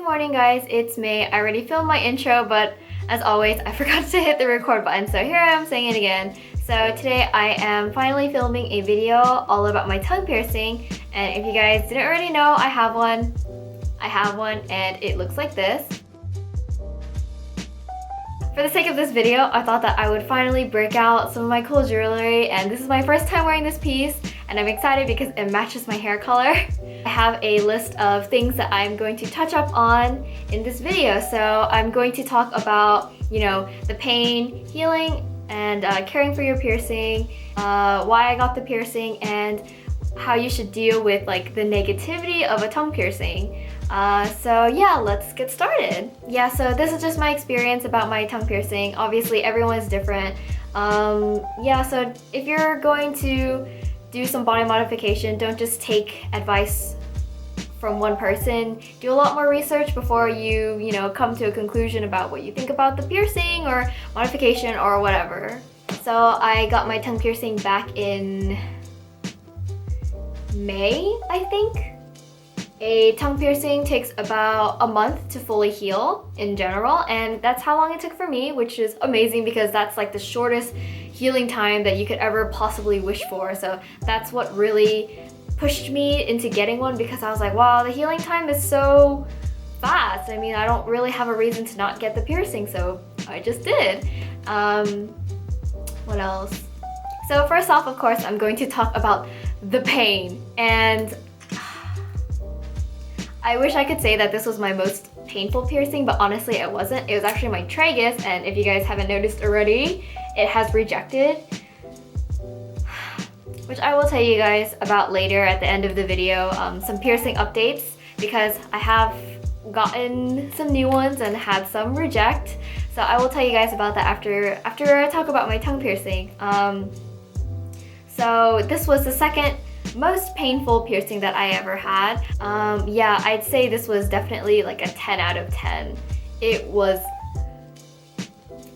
morning guys, it's May. I already filmed my intro, but as always, I forgot to hit the record button, so here I am saying it again. So today I am finally filming a video all about my tongue piercing, and if you guys didn't already know, I have one, and it looks like this. For the sake of this video, I thought that I would finally break out some of my cool jewelry, and this is my first time wearing this piece, and I'm excited because it matches my hair color. I have a list of things that I'm going to touch up on in this video. So I'm going to talk about, the pain, healing, and caring for your piercing, why I got the piercing, and how you should deal with like the negativity of a tongue piercing. So yeah, let's get started. Yeah, so this is just my experience about my tongue piercing. Obviously everyone's different. Yeah, so if you're going to do some body modification, don't just take advice from one person. Do a lot more research before you come to a conclusion about what you think about the piercing or modification or whatever. So I got my tongue piercing back in May, I think. A tongue piercing takes about a month to fully heal in general, and that's how long it took for me, which is amazing because that's like the shortest healing time that you could ever possibly wish for. So that's what really pushed me into getting one, because I was like, wow, the healing time is so fast. I mean, I don't really have a reason to not get the piercing, so I just did. What else? So first off, of course, I'm going to talk about the pain, and I wish I could say that this was my most painful piercing, but honestly it wasn't. It was actually my tragus, and if you guys haven't noticed already, it has rejected, which I will tell you guys about later at the end of the video, some piercing updates, because I have gotten some new ones and had some reject. So I will tell you guys about that after I talk about my tongue piercing. So this was the second most painful piercing that I ever had. Yeah, I'd say this was definitely like a 10 out of 10. It was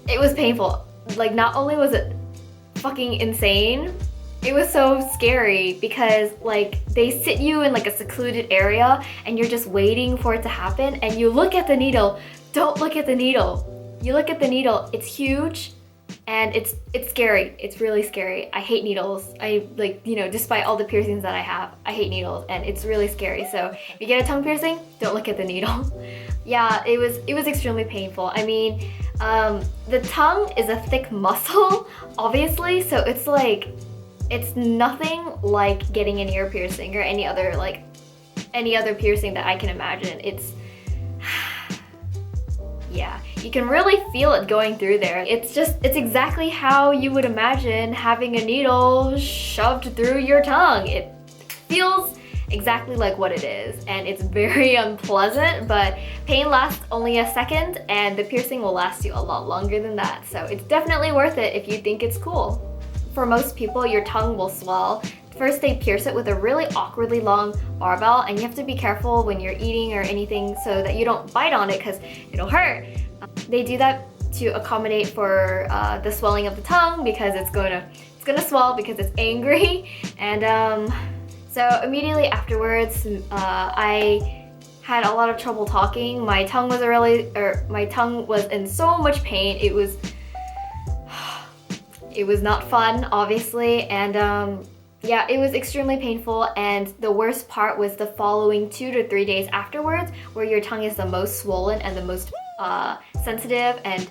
painful. Like, not only was it fucking insane, it was so scary because like they sit you in like a secluded area and you're just waiting for it to happen, and you look at the needle. Don't look at the needle. You look at the needle, it's huge. And it's scary. It's really scary. I hate needles. Despite all the piercings that I have, I hate needles, and it's really scary. So if you get a tongue piercing, don't look at the needle. Yeah, it was extremely painful. I mean, the tongue is a thick muscle, obviously, so it's nothing like getting an ear piercing or any other piercing that I can imagine. Yeah, you can really feel it going through there. It's exactly how you would imagine having a needle shoved through your tongue. It feels exactly like what it is, and it's very unpleasant, but pain lasts only a second, and the piercing will last you a lot longer than that. So it's definitely worth it if you think it's cool. For most people, your tongue will swell. First, they pierce it with a really awkwardly long barbell, and you have to be careful when you're eating or anything so that you don't bite on it because it'll hurt. They do that to accommodate for the swelling of the tongue, because it's gonna swell because it's angry. And so immediately afterwards, I had a lot of trouble talking. My tongue was in so much pain. It was not fun, obviously, and yeah, it was extremely painful, and the worst part was the following 2 to 3 days afterwards, where your tongue is the most swollen and the most sensitive and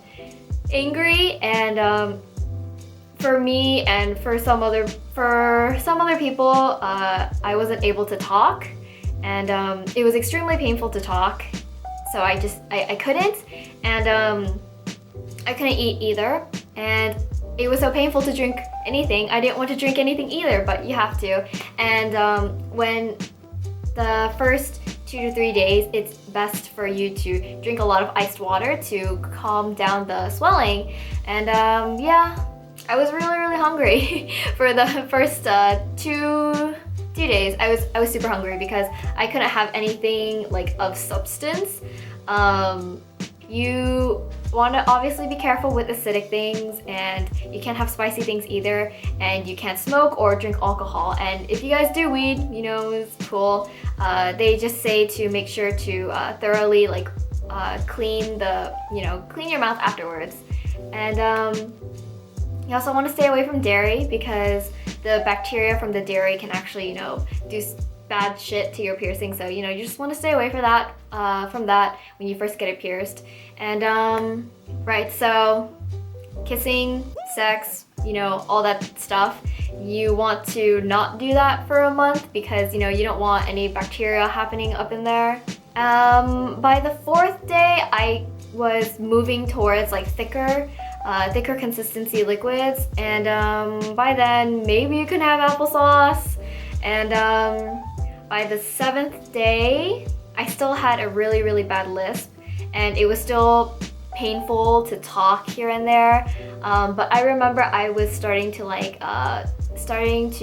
angry. And for me and for some other people, I wasn't able to talk, and it was extremely painful to talk. So I couldn't, and I couldn't eat either, and it was so painful to drink anything. I didn't want to drink anything either, but you have to. And when the first 2 to 3 days, it's best for you to drink a lot of iced water to calm down the swelling. And yeah, I was really, really hungry for the first 2 days. I was super hungry because I couldn't have anything like of substance. you want to obviously be careful with acidic things, and you can't have spicy things either, and you can't smoke or drink alcohol. And if you guys do weed, you know, it's cool. They just say to make sure to thoroughly like clean your mouth afterwards. And you also want to stay away from dairy, because the bacteria from the dairy can actually, you know, do bad shit to your piercing. So, you know, you just want to stay away from that when you first get it pierced. And right, so kissing, sex, you know, all that stuff, you want to not do that for a month, because, you know, you don't want any bacteria happening up in there. By the 4th day, I was moving towards like thicker consistency liquids, and by then maybe you can have applesauce. And by the 7th day, I still had a really bad lisp, and it was still painful to talk here and there. But I remember I was starting to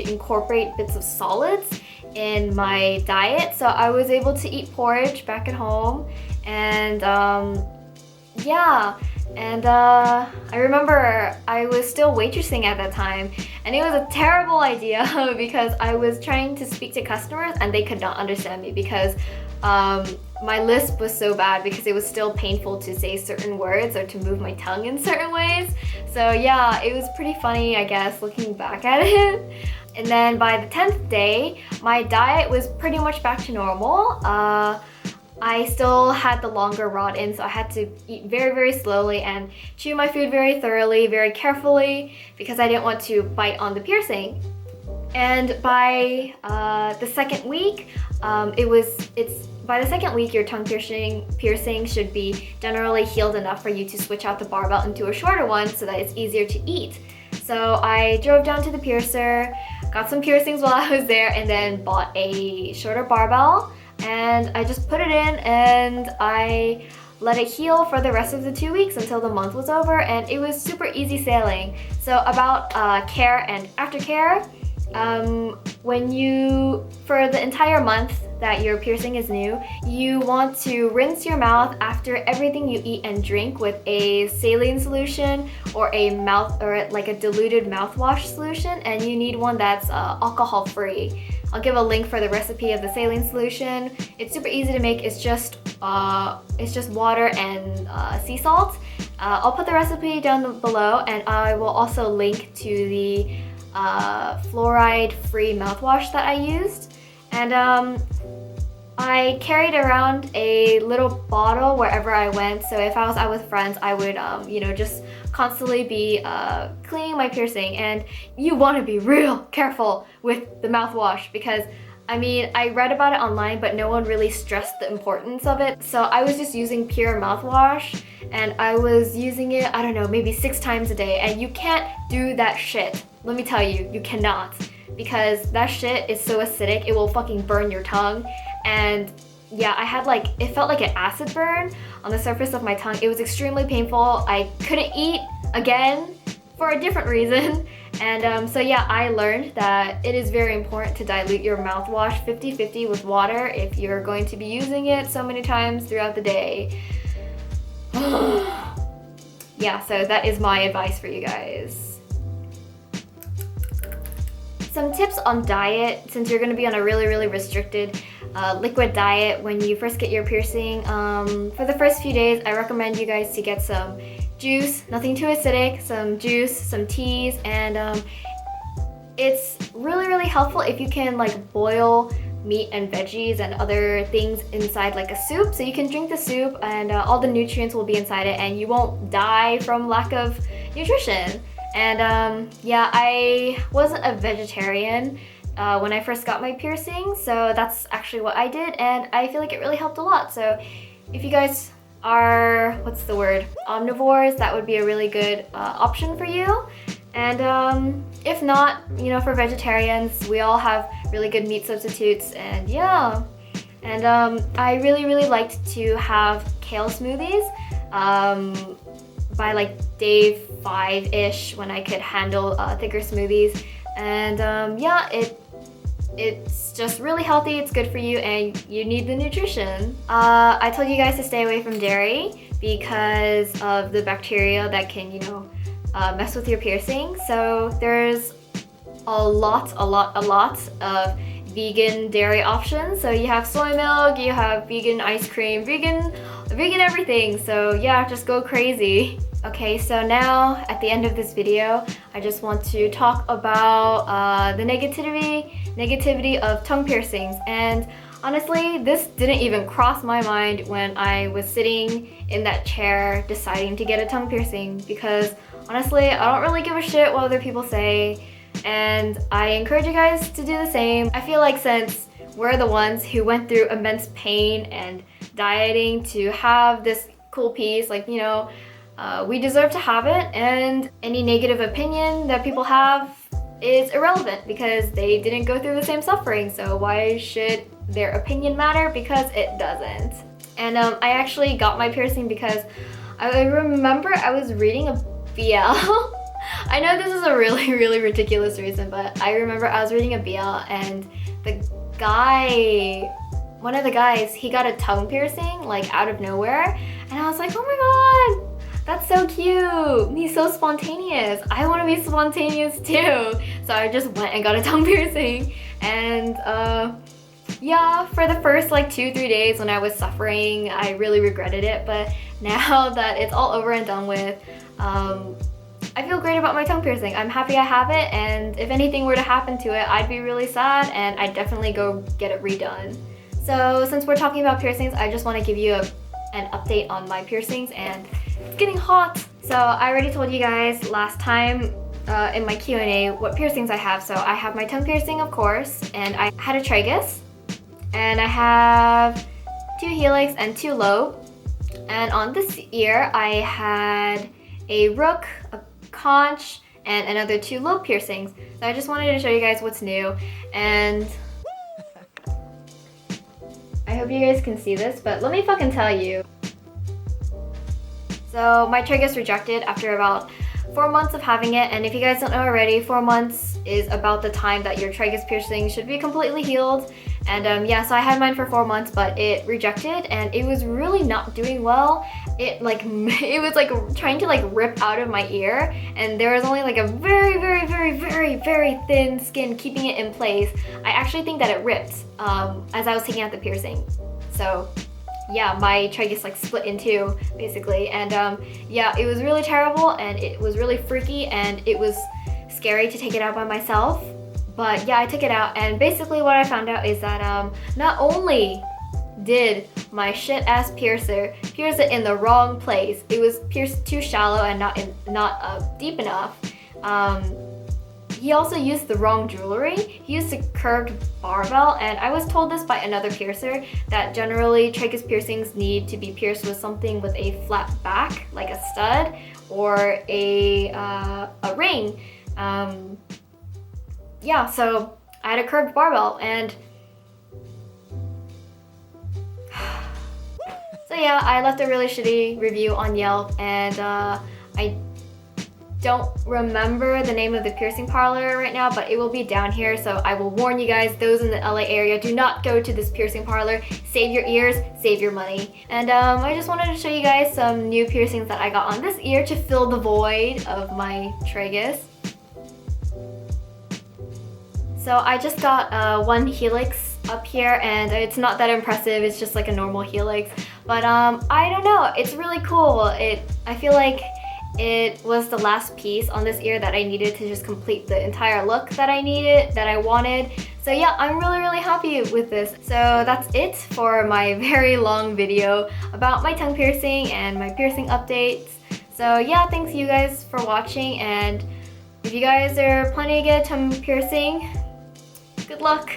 incorporate bits of solids in my diet, so I was able to eat porridge back at home. And yeah, and I remember I was still waitressing at that time, and it was a terrible idea because I was trying to speak to customers and they could not understand me, because my lisp was so bad, because it was still painful to say certain words or to move my tongue in certain ways. So yeah, it was pretty funny, I guess, looking back at it. And then by the 10th day, my diet was pretty much back to normal. I still had the longer rod in, so I had to eat very slowly and chew my food very thoroughly, very carefully, because I didn't want to bite on the piercing. And by the second week, by the second week, your tongue piercing should be generally healed enough for you to switch out the barbell into a shorter one so that it's easier to eat. So I drove down to the piercer, got some piercings while I was there, and then bought a shorter barbell. And I just put it in, and I let it heal for the rest of the 2 weeks until the month was over, and it was super easy sailing. So about care and aftercare, for the entire month that your piercing is new, you want to rinse your mouth after everything you eat and drink with a saline solution or like a diluted mouthwash solution, and you need one that's alcohol free. I'll give a link for the recipe of the saline solution. It's super easy to make. It's just water and sea salt. I'll put the recipe down below, and I will also link to the fluoride-free mouthwash that I used. And I carried around a little bottle wherever I went. So if I was out with friends, I would, just constantly be cleaning my piercing. And you want to be real careful with the mouthwash, because I mean, I read about it online, but no one really stressed the importance of it. So I was just using pure mouthwash, and I was using it, I don't know, maybe 6 times a day. And you can't do that shit. Let me tell you, you cannot. Because that shit is so acidic, it will fucking burn your tongue. And yeah, it felt like an acid burn on the surface of my tongue. It was extremely painful. I couldn't eat again for a different reason. And so yeah, I learned that it is very important to dilute your mouthwash 50-50 with water if you're going to be using it so many times throughout the day. Yeah, so that is my advice for you guys. Some tips on diet, since you're going to be on a really restricted liquid diet when you first get your piercing. For the first few days, I recommend you guys to get some juice, nothing too acidic, some juice, some teas, and it's really helpful if you can like boil meat and veggies and other things inside like a soup, so you can drink the soup and all the nutrients will be inside it and you won't die from lack of nutrition. And yeah, I wasn't a vegetarian when I first got my piercing, so that's actually what I did, and I feel like it really helped a lot. So if you guys are, omnivores, that would be a really good option for you. And if not, for vegetarians, we all have really good meat substitutes, and yeah. And I really liked to have kale smoothies by like day 5-ish, when I could handle thicker smoothies. And yeah, it's just really healthy, it's good for you, and you need the nutrition. I told you guys to stay away from dairy because of the bacteria that can, you know, mess with your piercing. So there's a lot of vegan dairy options. So you have soy milk, you have vegan ice cream, vegan everything. So yeah, just go crazy. Okay, so now at the end of this video, I just want to talk about the negativity of tongue piercings. And honestly, this didn't even cross my mind when I was sitting in that chair deciding to get a tongue piercing, because honestly, I don't really give a shit what other people say, and I encourage you guys to do the same. I feel like since we're the ones who went through immense pain and dieting to have this cool piece, like, you know, we deserve to have it, and any negative opinion that people have is irrelevant because they didn't go through the same suffering. So why should their opinion matter? Because it doesn't. And I actually got my piercing because I remember I was reading a BL. I know this is a really ridiculous reason, but I remember I was reading a BL and the guy, one of the guys, he got a tongue piercing like out of nowhere, and I was like, oh my god, that's so cute. He's so spontaneous. I want to be spontaneous too. So I just went and got a tongue piercing. And yeah, for the first like 2-3 days when I was suffering, I really regretted it. But now that it's all over and done with, I feel great about my tongue piercing. I'm happy I have it, and if anything were to happen to it, I'd be really sad, and I'd definitely go get it redone. So since we're talking about piercings, I just want to give you an update on my piercings, and it's getting hot. So I already told you guys last time in my Q&A what piercings I have. So I have my tongue piercing, of course, and I had a tragus, and I have 2 helix and 2 lobe. And on this ear, I had a rook, a conch, and another 2 lobe piercings. So I just wanted to show you guys what's new, and I hope you guys can see this, but let me fucking tell you. So my tragus rejected after about 4 months of having it, and if you guys don't know already, 4 months is about the time that your tragus piercing should be completely healed. And yeah, so I had mine for 4 months, but it rejected, and it was really not doing well. It was like trying to like rip out of my ear, and there was only like a very thin skin keeping it in place. I actually think that it ripped as I was taking out the piercing. So yeah, my tragus like split in 2 basically, and yeah, it was really terrible, and it was really freaky, and it was scary to take it out by myself. But yeah, I took it out, and basically what I found out is that not only did my shit ass piercer pierce it in the wrong place, it was pierced too shallow and not deep enough. He also used the wrong jewelry. He used a curved barbell, and I was told this by another piercer that generally tragus piercings need to be pierced with something with a flat back, like a stud or a ring. Yeah, so I had a curved barbell, and so yeah, I left a really shitty review on Yelp, and I don't remember the name of the piercing parlor right now, but it will be down here, so I will warn you guys, those in the LA area, do not go to this piercing parlor. Save your ears, save your money. And I just wanted to show you guys some new piercings that I got on this ear to fill the void of my tragus. So I just got 1 helix up here, and it's not that impressive, it's just like a normal helix. But I don't know, it's really cool. I feel like it was the last piece on this ear that I needed to just complete the entire look that I wanted. So yeah, I'm really happy with this. So that's it for my very long video about my tongue piercing and my piercing updates. So yeah, thanks you guys for watching, and if you guys are planning to get a tongue piercing, good luck.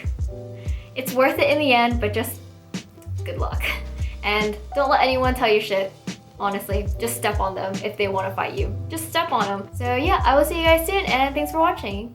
It's worth it in the end, but just good luck. And don't let anyone tell you shit. Honestly, just step on them if they want to fight you. Just step on them. So yeah, I will see you guys soon, and thanks for watching.